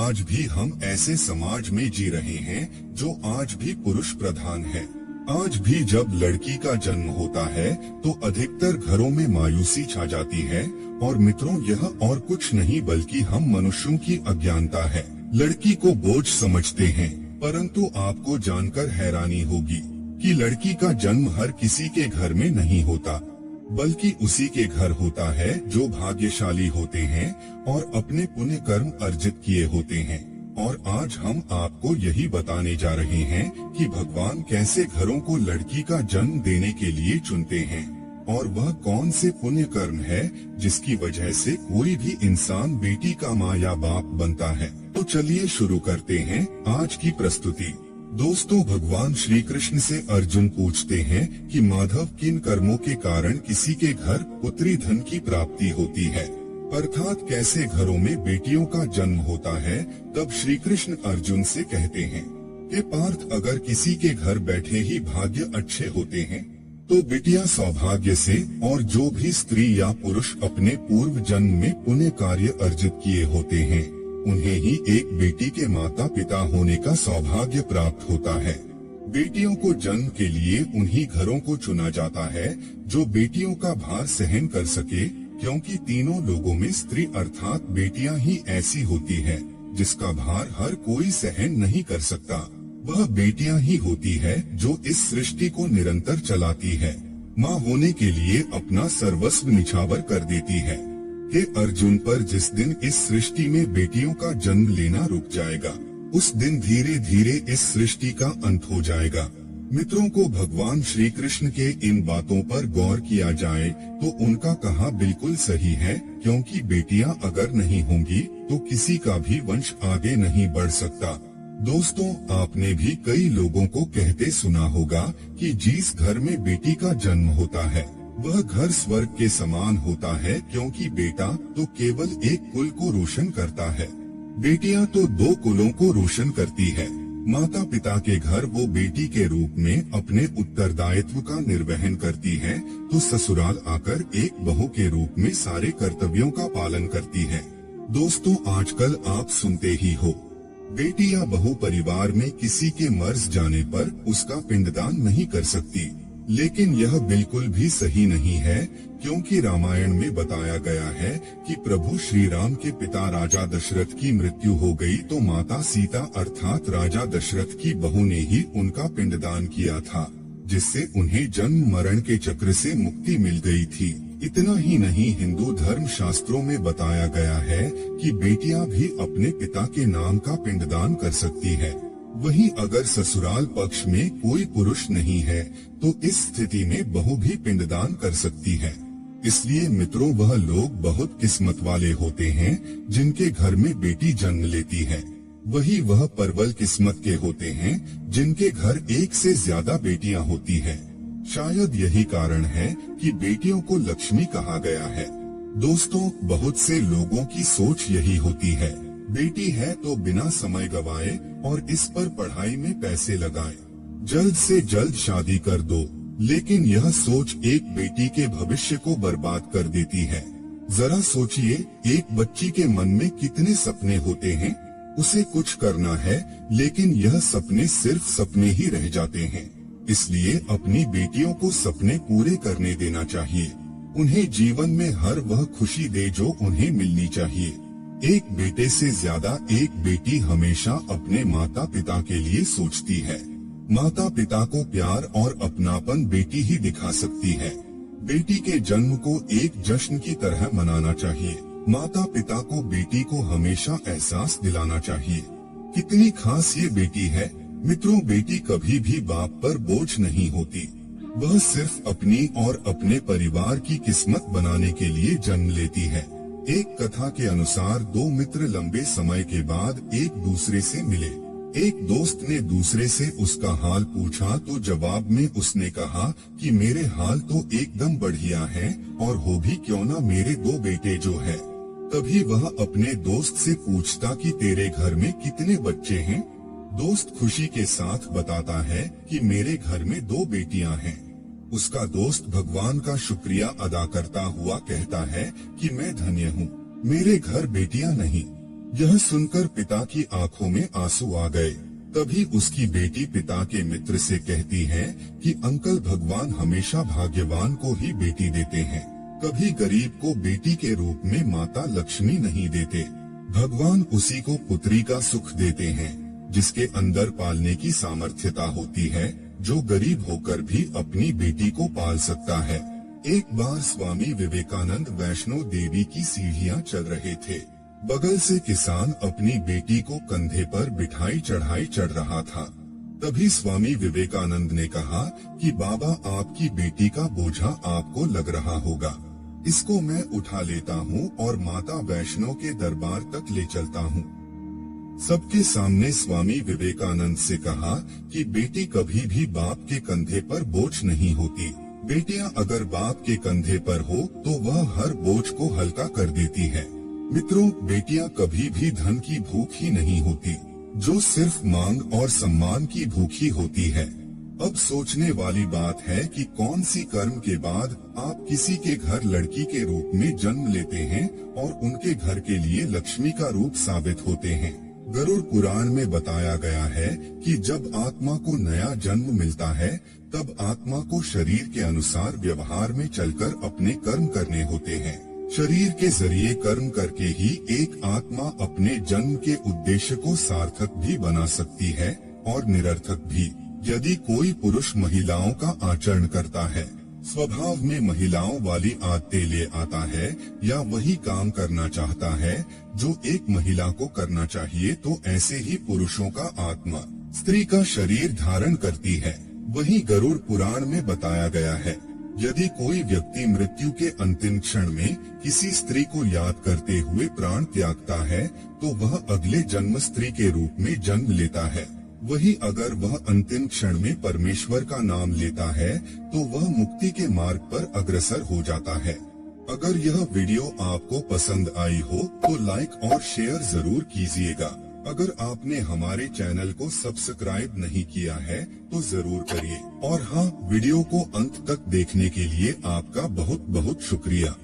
आज भी हम ऐसे समाज में जी रहे हैं जो आज भी पुरुष प्रधान है। आज भी जब लड़की का जन्म होता है तो अधिकतर घरों में मायूसी छा जाती है। और मित्रों, यह और कुछ नहीं बल्कि हम मनुष्यों की अज्ञानता है। लड़की को बोझ समझते हैं, परंतु आपको जानकर हैरानी होगी कि लड़की का जन्म हर किसी के घर में नहीं होता, बल्कि उसी के घर होता है जो भाग्यशाली होते हैं और अपने पुण्य कर्म अर्जित किए होते हैं। और आज हम आपको यही बताने जा रहे हैं कि भगवान कैसे घरों को लड़की का जन्म देने के लिए चुनते हैं और वह कौन से पुण्य कर्म है जिसकी वजह से कोई भी इंसान बेटी का माँ या बाप बनता है। तो चलिए शुरू करते हैं आज की प्रस्तुति। दोस्तों, भगवान श्री कृष्ण से अर्जुन पूछते हैं कि माधव किन कर्मों के कारण किसी के घर पुत्री धन की प्राप्ति होती है, अर्थात कैसे घरों में बेटियों का जन्म होता है। तब श्री कृष्ण अर्जुन से कहते हैं कि पार्थ, अगर किसी के घर बैठे ही भाग्य अच्छे होते हैं तो बिटिया सौभाग्य से, और जो भी स्त्री या पुरुष अपने पूर्व जन्म में पुण्य कार्य अर्जित किए होते हैं उन्हें ही एक बेटी के माता पिता होने का सौभाग्य प्राप्त होता है। बेटियों को जन्म के लिए उन्हीं घरों को चुना जाता है जो बेटियों का भार सहन कर सके, क्योंकि तीनों लोगों में स्त्री अर्थात बेटियां ही ऐसी होती है जिसका भार हर कोई सहन नहीं कर सकता। वह बेटियां ही होती है जो इस सृष्टि को निरंतर चलाती है, माँ होने के लिए अपना सर्वस्व निछावर कर देती है। हे अर्जुन, पर जिस दिन इस सृष्टि में बेटियों का जन्म लेना रुक जाएगा उस दिन धीरे धीरे इस सृष्टि का अंत हो जाएगा। मित्रों को भगवान श्री कृष्ण के इन बातों पर गौर किया जाए तो उनका कहा बिल्कुल सही है, क्योंकि बेटियां अगर नहीं होंगी तो किसी का भी वंश आगे नहीं बढ़ सकता। दोस्तों, आपने भी कई लोगों को कहते सुना होगा कि जिस घर में बेटी का जन्म होता है वह घर स्वर्ग के समान होता है, क्योंकि बेटा तो केवल एक कुल को रोशन करता है, बेटियां तो दो कुलों को रोशन करती है। माता पिता के घर वो बेटी के रूप में अपने उत्तरदायित्व का निर्वहन करती है, तो ससुराल आकर एक बहू के रूप में सारे कर्तव्यों का पालन करती है। दोस्तों, आजकल आप सुनते ही हो, बेटी या बहू परिवार में किसी के मर जाने पर उसका पिंडदान नहीं कर सकती, लेकिन यह बिल्कुल भी सही नहीं है, क्योंकि रामायण में बताया गया है कि प्रभु श्री राम के पिता राजा दशरथ की मृत्यु हो गई तो माता सीता अर्थात राजा दशरथ की बहू ने ही उनका पिंडदान किया था, जिससे उन्हें जन्म मरण के चक्र से मुक्ति मिल गई थी। इतना ही नहीं, हिंदू धर्म शास्त्रों में बताया गया है कि बेटियां भी अपने पिता के नाम का पिंडदान कर सकती है। वहीं अगर ससुराल पक्ष में कोई पुरुष नहीं है तो इस स्थिति में बहू भी पिंडदान कर सकती है। इसलिए मित्रों, वह लोग बहुत किस्मत वाले होते हैं जिनके घर में बेटी जन्म लेती है। वही वह परवल किस्मत के होते हैं जिनके घर एक से ज्यादा बेटियां होती है। शायद यही कारण है कि बेटियों को लक्ष्मी कहा गया है। दोस्तों, बहुत से लोगों की सोच यही होती है, बेटी है तो बिना समय गवाए और इस पर पढ़ाई में पैसे लगाए, जल्द से जल्द शादी कर दो। लेकिन यह सोच एक बेटी के भविष्य को बर्बाद कर देती है। जरा सोचिए, एक बच्ची के मन में कितने सपने होते हैं, उसे कुछ करना है लेकिन यह सपने सिर्फ सपने ही रह जाते हैं। इसलिए अपनी बेटियों को सपने पूरे करने देना चाहिए, उन्हें जीवन में हर वह खुशी दे जो उन्हें मिलनी चाहिए। एक बेटे से ज्यादा एक बेटी हमेशा अपने माता पिता के लिए सोचती है। माता पिता को प्यार और अपनापन बेटी ही दिखा सकती है। बेटी के जन्म को एक जश्न की तरह मनाना चाहिए। माता पिता को बेटी को हमेशा एहसास दिलाना चाहिए कितनी खास ये बेटी है। मित्रों, बेटी कभी भी बाप पर बोझ नहीं होती, वह सिर्फ अपनी और अपने परिवार की किस्मत बनाने के लिए जन्म लेती है। एक कथा के अनुसार दो मित्र लंबे समय के बाद एक दूसरे से मिले। एक दोस्त ने दूसरे से उसका हाल पूछा तो जवाब में उसने कहा कि मेरे हाल तो एकदम बढ़िया है और हो भी क्यों ना मेरे दो बेटे जो है। तभी वह अपने दोस्त से पूछता कि तेरे घर में कितने बच्चे हैं। दोस्त खुशी के साथ बताता है कि मेरे घर में दो बेटियां हैं। उसका दोस्त भगवान का शुक्रिया अदा करता हुआ कहता है कि मैं धन्य हूँ, मेरे घर बेटियां नहीं। यह सुनकर पिता की आंखों में आंसू आ गए। तभी उसकी बेटी पिता के मित्र से कहती है कि अंकल, भगवान हमेशा भाग्यवान को ही बेटी देते हैं, कभी गरीब को बेटी के रूप में माता लक्ष्मी नहीं देते। भगवान उसी को पुत्री का सुख देते हैं जिसके अंदर पालने की सामर्थ्यता होती है, जो गरीब होकर भी अपनी बेटी को पाल सकता है। एक बार स्वामी विवेकानंद वैष्णो देवी की सीढ़ियां चल रहे थे। बगल से किसान अपनी बेटी को कंधे पर बिठाई चढ़ाई चढ़ रहा था। तभी स्वामी विवेकानंद ने कहा कि बाबा, आपकी बेटी का बोझा आपको लग रहा होगा, इसको मैं उठा लेता हूँ और माता वैष्णो के दरबार तक ले चलता हूँ। सबके सामने स्वामी विवेकानंद से कहा कि बेटी कभी भी बाप के कंधे पर बोझ नहीं होती। बेटियां अगर बाप के कंधे पर हो तो वह हर बोझ को हल्का कर देती है। मित्रों, बेटियां कभी भी धन की भूख ही नहीं होती, जो सिर्फ मांग और सम्मान की भूखी होती है। अब सोचने वाली बात है कि कौन सी कर्म के बाद आप किसी के घर लड़की के रूप में जन्म लेते हैं और उनके घर के लिए लक्ष्मी का रूप साबित होते हैं। गरुड़ पुराण में बताया गया है कि जब आत्मा को नया जन्म मिलता है, तब आत्मा को शरीर के अनुसार व्यवहार में चलकर अपने कर्म करने होते हैं। शरीर के जरिए कर्म करके ही एक आत्मा अपने जन्म के उद्देश्य को सार्थक भी बना सकती है और निरर्थक भी। यदि कोई पुरुष महिलाओं का आचरण करता है, स्वभाव में महिलाओं वाली आदतें ले आता है या वही काम करना चाहता है जो एक महिला को करना चाहिए, तो ऐसे ही पुरुषों का आत्मा स्त्री का शरीर धारण करती है। वही गरुड़ पुराण में बताया गया है, यदि कोई व्यक्ति मृत्यु के अंतिम क्षण में किसी स्त्री को याद करते हुए प्राण त्यागता है, तो वह अगले जन्म स्त्री के रूप में जन्म लेता है। वही अगर वह अंतिम क्षण में परमेश्वर का नाम लेता है, तो वह मुक्ति के मार्ग पर अग्रसर हो जाता है। अगर यह वीडियो आपको पसंद आई हो तो लाइक और शेयर जरूर कीजिएगा। अगर आपने हमारे चैनल को सब्सक्राइब नहीं किया है तो जरूर करिए। और हाँ, वीडियो को अंत तक देखने के लिए आपका बहुत बहुत शुक्रिया।